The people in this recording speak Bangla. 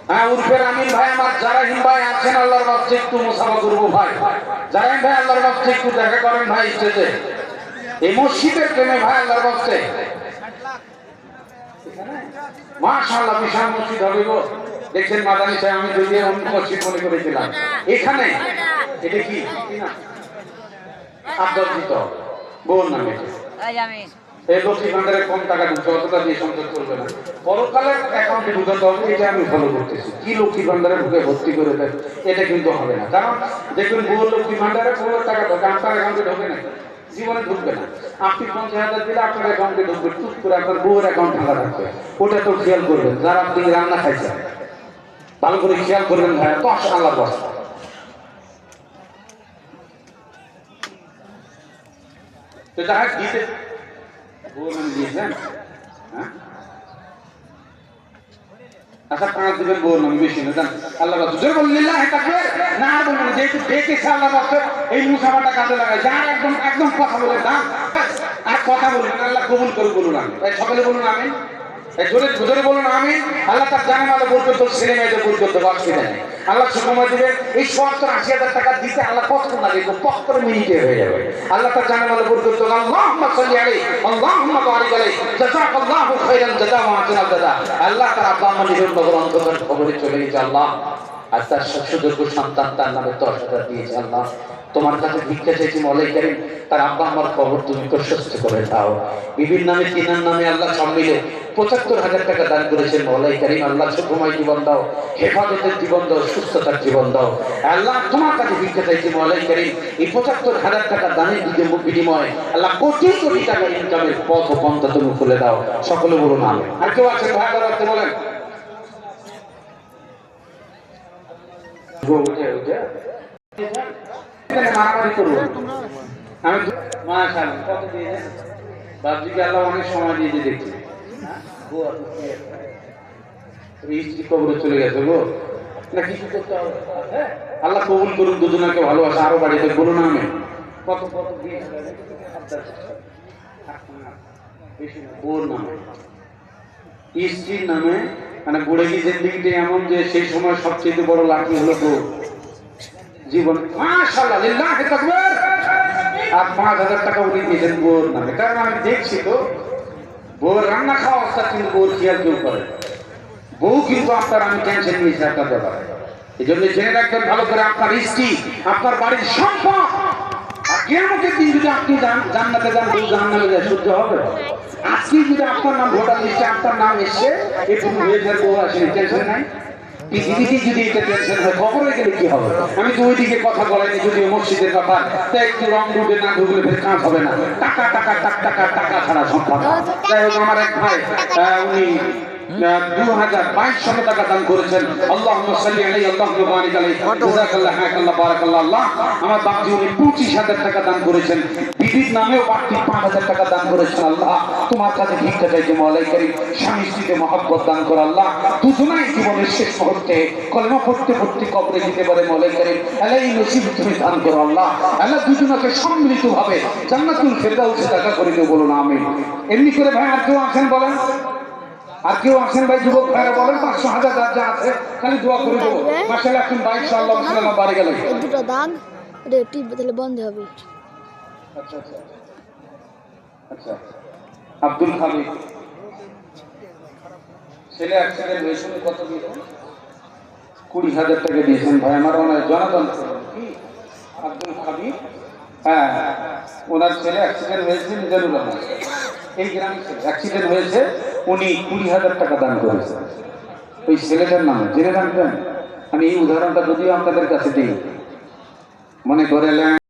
হ্যাঁ, উর্ফের আমিন ভাই আমার, জারাহিম ভাই আছেন, আল্লাহর রাস্তায় একটু মুসাফা করবো ভাই। জারাহিম ভাই আল্লাহর রাস্তায় একটু দেখা করেন ভাই স্টেজে। এই মসজিদের প্রেমে ভাই আল্লাহর রাস্তায়। মাশাআল্লাহ, বিশাল মসজিদ হবে গো। দেখছেন মাদানী সাহেব, আমি যদি অন্য মসজিদ মনে করেছিলাম। এখানে এটা কি না আব্দুল বোন নামে এই লক্ষ্মী ভান্ডারে কম টাকা ঢুকছে, অতটা দিয়ে সংযোগ করবে না, পরকালের অ্যাকাউন্টে ঢুকাতে হবে। এটা আমি ফলো করতেছি। কি লক্ষ্মী ভান্ডারে ঢুকে ভর্তি করে দেয়, এটা কিন্তু হবে না। কারণ দেখুন, বউর লক্ষ্মী ভান্ডারে বউর টাকা ঢোকে, আপনার অ্যাকাউন্টে ঢোকে না, জীবনে ঢুকবে না। আপনি 50,000 দিলে আপনার অ্যাকাউন্টে ঢুকবে, টুক করে আপনার বউয়ের অ্যাকাউন্ট ঢাকা থাকবে। ওটা তো খেয়াল করবেন, যারা আপনি রান্না খাইছেন ভালো করে খেয়াল করবেন ভাই। তো আল্লাহর রাস্তা তো যারা দিতে দিয়েছেন, হ্যাঁ আচ্ছা 5 দিবেন বউর নাম, বেশি না জান। আল্লাহ রাসূল বললেন না বলবেন, যেহেতু দেখেছে আল্লাহ রাসূল এই মুসাফাটা কাজে লাগায়, যার একদম একদম কথা বলে না আর কথা বলবেন, আল্লাহ কবুল করে বলুন আমিন। তাই সকলে বলুন আমিন, জোরে জোরে বলুন আমিন। আল্লাহ তার জানেমালে বরকত দেন, ছেলে মেয়েদের বরকত দেন, অসুবিধা নেই। আল্লাহ সুসময় দিবেন। এই 70-80,000 টাকা দিতে আল্লাহ কষ্ট লাগে, 75 মিনিটে হয়ে যাবে। আল্লাহ তার জানেমালে বরকত দেন। আল্লাহুম্মা সাল্লি আলাইহি আল্লাহুম্মা বারিক আলাইহি জাযাকাল্লাহু খাইরান জাযা ওয়া আতিনা জাযা। আল্লাহ তার আব্বা আম্মা নিজের নগর অন্তর খবরে চলে গেছে আল্লাহ, আর তার সুযোগ্য সন্তান তার নামে 10,000 দিয়েছে আল্লাহ। তোমার কাছে ভিক্ষা চাইছি মওলাই কারীম, তার আব্বা আমার খবর তুমি প্রশস্ত করে দাও। বিভিন্ন নামে, তিনার নামে আল্লাহ সব মিলে 75,000 টাকা দান করেছেন মওলাই কারীম। আল্লাহ সুখময় জীবন দাও, হেফাজতের জীবন দাও, সুস্থতার জীবন দাও। আল্লাহ তোমার কাছে ভিক্ষা চাইছি মওলাই কারীম, এই 75,000 টাকা দানের বিনিময়ে আল্লাহ কোটি কোটি টাকা ইনকামের পথ ও পন্থা তুমি খুলে দাও। সকলে বলুন আমিন। আর কেউ আছেন ভাই রাখতে বলেন? মারামারি করবো আমি। মাশাআল্লাহ, কত দিয়ে বাবজিকে আল্লাহ অনেক সময় দিয়ে দেখছি। স্ত্রী কবরে চলে গেছে গো, না কিছু করতে হবে। আল্লাহ কবুল করুন, দুজনকে ভালোবাসা আরো বাড়িতে বলুন আমি। কত কত দিয়ে ওর নামে, স্ত্রীর নামে, মানে বুড়ে কি জিন্দিগিটা এমন যে সেই সময় সবচেয়ে বড় লাঠি হলো বউ জীবন। মাশাআল্লাহ, লিল্লাহি তাকবীর। আর 5,000 টাকা উনি দিয়েছেন বউর নামে। কারণ আমি দেখছি তো বউর রান্না খাওয়া অবস্থা কিন্তু বউর খেয়াল কেউ করে। বউ কিন্তু আপনার, আমি টেনশন নিয়েছি আপনার ব্যাপারে। এই জন্য জেনে রাখবেন ভালো করে, আপনার স্ত্রী আপনার বাড়ির সম্পদ। আর কিয়ামতের দিন যদি আপনি জান্নাতে যান, বউ জাহান্নামে যায়, সহ্য হবে? আজকে যদি আপনার নাম ভোটার লিস্টে আপনার নাম এসছে, একটু হয়ে যায়, বউ আসেনি, টেনশন নাই। পৃথিবীতে যদি এটা টেনশন হয়, কবরে গেলে কি হবে? আমি তো ওইদিকে কথা বলাইনি, যদিও মসজিদের ব্যাপার, তাই একটু রং ডুবে না ঢুকলে ফের কাজ হবে না। টাকা টাকা টাকা টাকা টাকা ছাড়া সম্ভব না। যাই হোক, আমার এক ভাই উনি 2022 টাকা দান করেছেন। আল্লাহুম্মা সাল্লি আলাইহি আল্লাহুম্মা বারিক আলাইহি জাযাকাল্লাহু খাইরান বারাকাল্লাহু। আল্লাহ আমার বাপজি উনি 25,000 টাকা দান করেছেন। বিবির নামেও বাড়তি 5,000 টাকা দান করেছেন। আল্লাহ তোমার কাছে ভিক্ষা চাইছি মওলাই কারীম, স্বামী স্ত্রীকে মহব্বত দান করো আল্লাহ। দুজনাই জীবনের শেষ মুহূর্তে কলমা পড়তে পড়তে কবরে যেতে পারে মওলাই কারীম। আল্লাহ এই নসিব তুমি দান করো আল্লাহ। আল্লাহ দুজনকে সম্মিলিতভাবে জান্নাতুল ফেরদাউসে দেখা করে দিও, বলুন আমিন। এমনি করে ভাই আর কেউ আছেন বলেন? আর কেউ আছেন ভাই? যুবক ভাইরা বলেন, 500,000 যা আছে খালি দোয়া করে দেবো। মাশাআল্লাহ, এখন 22 আল্লাহ সাল্লাল্লাহু বারিক আলাইহি। দুটো দান এটা টিপে দিলে বন্ধ হবে। আচ্ছা আচ্ছা আচ্ছা। আব্দুল খালিক ছেলে অ্যাক্সিডেন্ট হয়েছিল, কত দিয়েছেন? 20,000 টাকা দিয়েছেন ভাই আমার। ওনার জনগণ কি আব্দুল খালিক, হ্যাঁ ওনার ছেলে অ্যাক্সিডেন্ট হয়েছে, মিজানুর রহমান এই গ্রামে অ্যাক্সিডেন্ট হয়েছে। উনি 20,000 টাকা দান করেছেন ওই ছেলেটার নামে। জেনে রাখবেন, আমি এই উদাহরণটা যদিও আপনাদের কাছে দিই, মনে করে